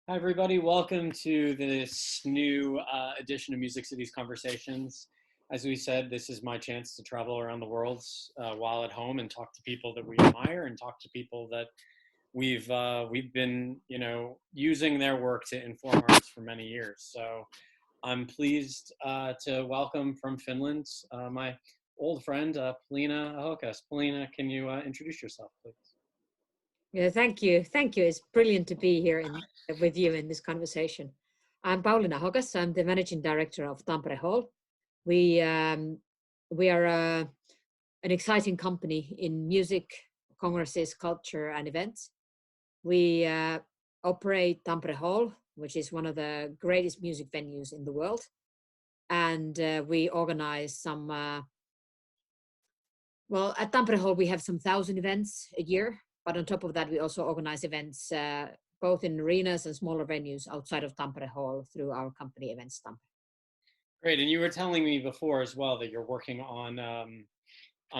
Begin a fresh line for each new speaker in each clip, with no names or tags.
Hi, everybody. Welcome to this new edition of Music Cities Conversations. As we said, this is my chance to travel around the world while at home and talk to people that we admire and talk to people that we've been, using their work to inform ours for many years. So I'm pleased to welcome from Finland my old friend, Paulina Ahokas. Paulina, can you introduce yourself, please?
Yeah, thank you. Thank you. It's brilliant to be here with you in this conversation. I'm Paulina Ahokas. I'm the managing director of Tampere Hall. We we are an exciting company in music, congresses, culture, and events. We operate Tampere Hall, which is one of the greatest music venues in the world, and we organize some. Well, at Tampere Hall, we have some 1,000 events a year, but on top of that, we also organize events both in arenas and smaller venues outside of Tampere Hall through our company Events Tampere.
Great, and you were telling me before as well that you're working on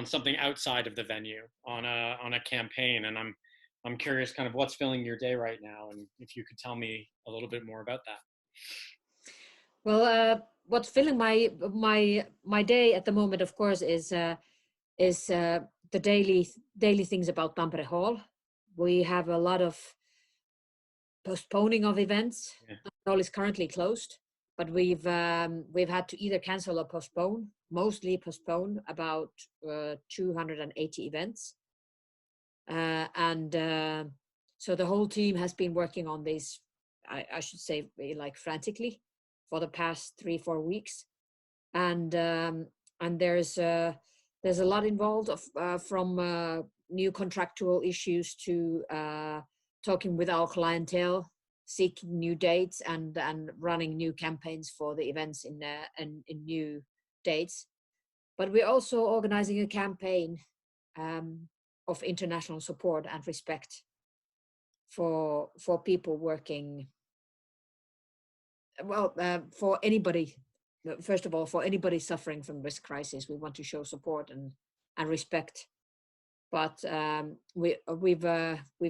something outside of the venue, on a campaign, and I'm curious, kind of what's filling your day right now, and if you could tell me a little bit more about that.
Well, what's filling my day at the moment, of course, is the daily things about Tampere Hall. We have a lot of postponing of events.
Yeah.
Tampere Hall is currently closed, but we've had to either cancel or postpone, mostly postpone about 280 events, and so the whole team has been working on this. I should say, like frantically, for the past 3-4 weeks, and there's a lot involved from new contractual issues to talking with our clientele, seeking new dates, and running new campaigns for the events in new dates. But we're also organizing a campaign of international support and respect for people working. Well, for anybody, first of all, for anybody suffering from this crisis, we want to show support and respect. But we've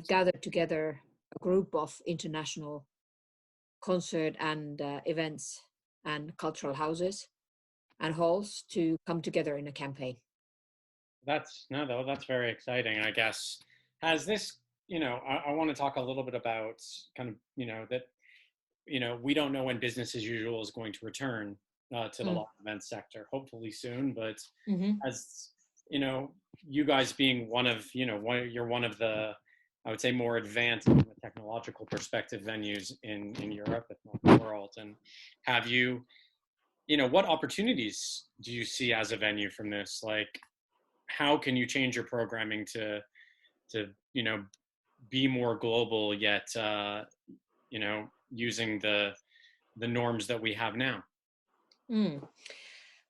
gathered together a group of international concert and events and cultural houses and halls to come together in a campaign.
That's very exciting. I guess has this, I want to talk a little bit about kind of, that, we don't know when business as usual is going to return to the live event sector. Hopefully soon, but as you guys being you're one of the, I would say, more advanced from a technological perspective venues in Europe, if not the world. And have you, what opportunities do you see as a venue from this? Like, how can you change your programming to be more global, yet using the norms that we have now?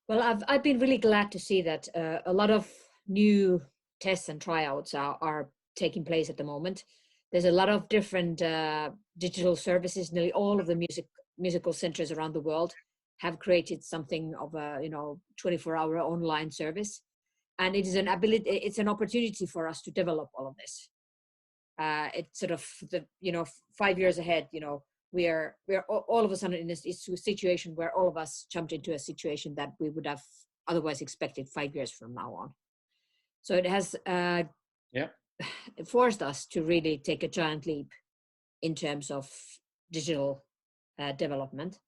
Well, I've been really glad to see that a lot of new tests and tryouts are taking place at the moment. There's a lot of different digital services. Nearly all of the musical centers around the world have created something of a 24-hour online service, and it is it's an opportunity for us to develop all of this. It's sort of 5 years ahead. We're all of a sudden in a situation where all of us jumped into a situation that we would have otherwise expected 5 years from now on. So it has forced us to really take a giant leap in terms of digital development.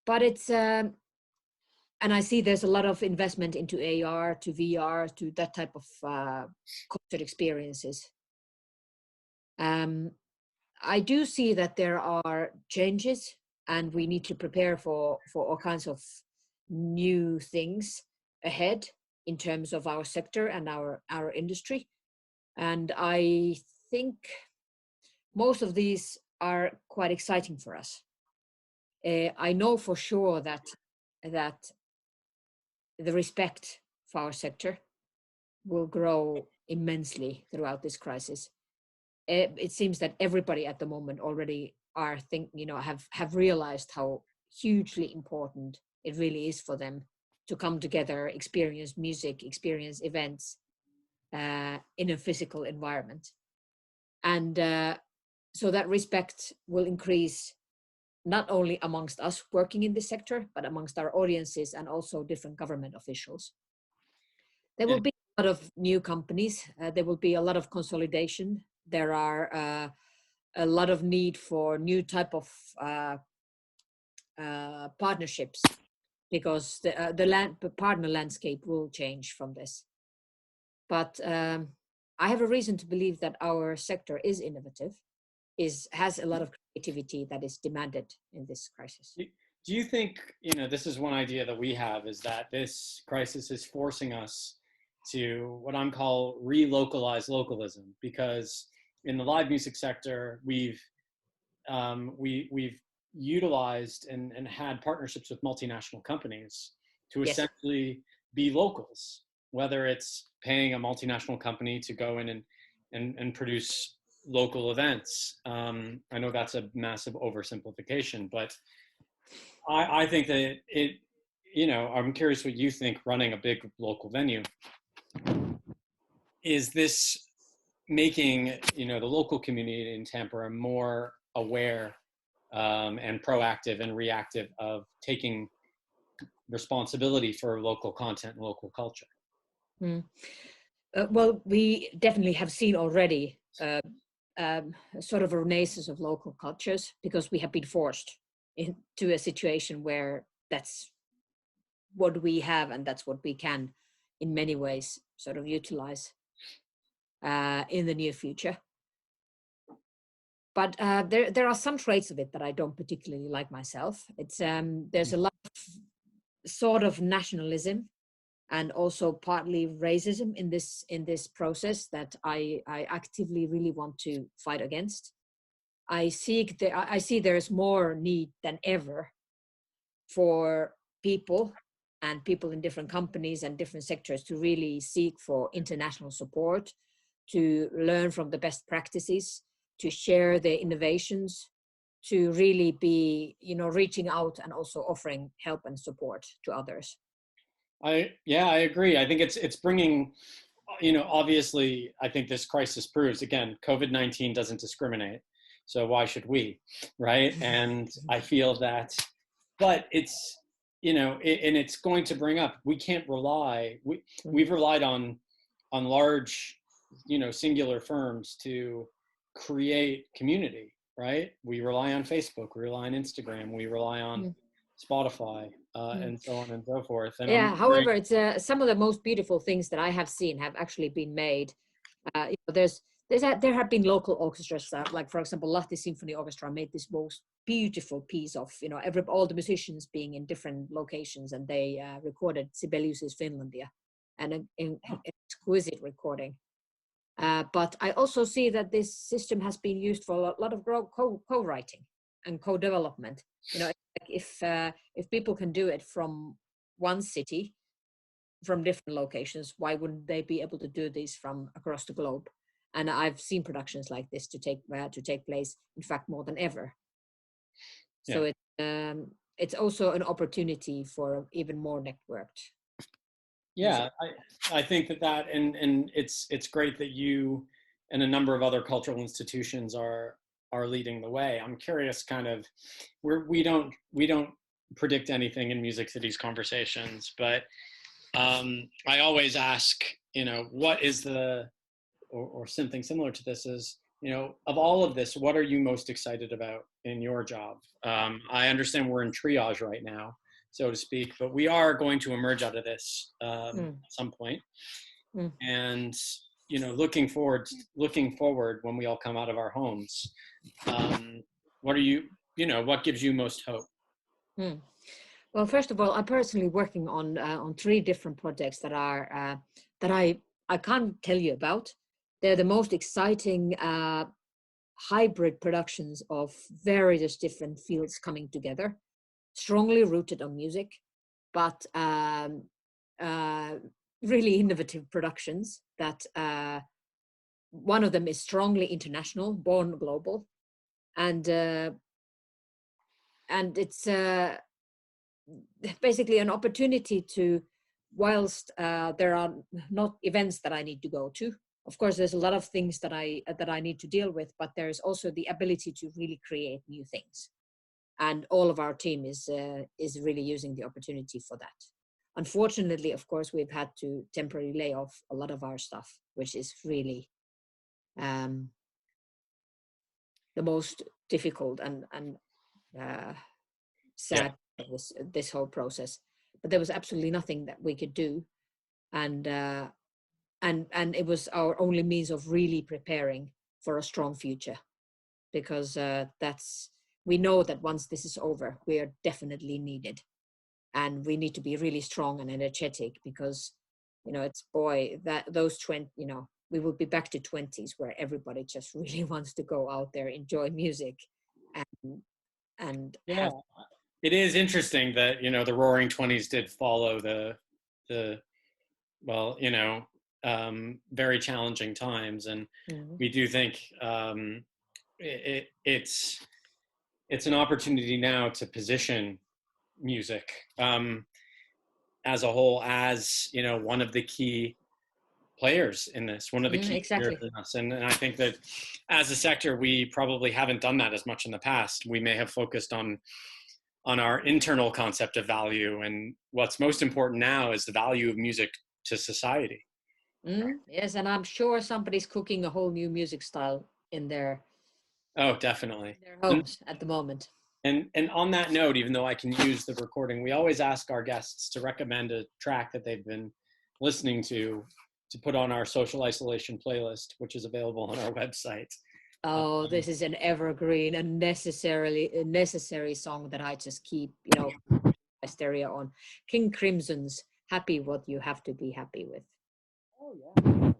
But it's and I see there's a lot of investment into AR, to VR, to that type of concert experiences. I do see that there are changes, and we need to prepare for all kinds of new things ahead in terms of our sector and our industry. And I think most of these are quite exciting for us. I know for sure that the respect for our sector will grow immensely throughout this crisis. It seems that everybody at the moment already have realized how hugely important it really is for them to come together, experience music, experience events in a physical environment. And so that respect will increase not only amongst us working in this sector, but amongst our audiences and also different government officials. There
Yeah.
will be a lot of new companies. There will be a lot of consolidation. There are a lot of need for new type of partnerships, because the partner landscape will change from this. But I have a reason to believe that our sector is innovative, has a lot of creativity that is demanded in this crisis.
Do you think, this is one idea that we have, is that this crisis is forcing us to what I'm call relocalize localism? Because in the live music sector, we've utilized and had partnerships with multinational companies to
Yes.
essentially be locals, whether it's paying a multinational company to go in and produce local events. I know that's a massive oversimplification, but I think that I'm curious what you think running a big local venue. Is this making, the local community in Tampere more aware and proactive and reactive of taking responsibility for local content and local culture?
Mm. Well, we definitely have seen already sort of a renaissance of local cultures, because we have been forced into a situation where that's what we have and that's what we can in many ways sort of utilize in the near future. But there are some traits of it that I don't particularly like myself. It's there's a lot of sort of nationalism and also partly racism in this process that I actively really want to fight against. I see there's more need than ever for people in different companies and different sectors to really seek for international support, to learn from the best practices, to share their innovations, to really be, reaching out and also offering help and support to others.
I agree. I think it's bringing, obviously, I think this crisis proves, again, COVID-19 doesn't discriminate. So why should we, right? And I feel that, but it's, and it's going to bring up, we can't rely, we've relied on large, singular firms to create community, right? We rely on Facebook, we rely on Instagram, we rely on Spotify, and so on and so forth. And I'm
Yeah,
wondering,
however, it's some of the most beautiful things that I have seen have actually been made. There have been local orchestras, like for example, Lahti Symphony Orchestra made this most beautiful piece of, all the musicians being in different locations, and they recorded Sibelius's Finlandia, an exquisite recording. But I also see that this system has been used for a lot of co-writing and co-development. If people can do it from one city, from different locations, why wouldn't they be able to do this from across the globe? And I've seen productions like this to take place, in fact, more than ever. So
yeah.
It's also an opportunity for even more networked.
Yeah, I think that and it's great that you and a number of other cultural institutions are leading the way. I'm curious, kind of, we don't predict anything in Music City's conversations, but I always ask, what is the or something similar to this is, of all of this, what are you most excited about in your job? I understand we're in triage right now, so to speak, but we are going to emerge out of this at some point. And looking forward when we all come out of our homes, what are what gives you most hope?
Well, first of all, I'm personally working on 3 different projects that are that I can't tell you about. They're the most exciting hybrid productions of various different fields coming together, strongly rooted on music, but really innovative productions that one of them is strongly international, born global, and it's basically an opportunity to, whilst there are not events that I need to go to, of course, there's a lot of things that I need to deal with, but there's also the ability to really create new things, and all of our team is really using the opportunity for that. Unfortunately, of course, we've had to temporarily lay off a lot of our stuff, which is really the most difficult and sad of this whole process. But there was absolutely nothing that we could do, and it was our only means of really preparing for a strong future, because we know that once this is over, we are definitely needed, and we need to be really strong and energetic, because it's those 20, we will be back to 20s where everybody just really wants to go out there, enjoy music, and
yeah. It is interesting that the Roaring Twenties did follow the well, very challenging times, and we do think it's an opportunity now to position music as a whole as one of the key players in this, one of the key
exactly.
players in us. And I think that as a sector, we probably haven't done that as much in the past. We may have focused on our internal concept of value, and what's most important now is the value of music to society.
Yes, and I'm sure somebody's cooking a whole new music style in their
Definitely
their homes at the moment.
And on that note, even though I can use the recording, we always ask our guests to recommend a track that they've been listening to put on our social isolation playlist, which is available on our website.
Oh, this is an evergreen and necessary song that I just keep, my stereo on. King Crimson's "Happy What You Have to Be Happy With."
Oh yeah. Wow, I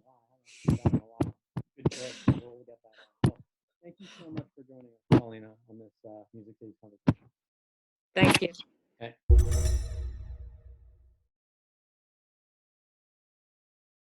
haven't heard that in a while. Good choice. We'll get that on. So, thank you so much for joining us, Paulina, on this Music Days conversation.
Thank you.
Okay.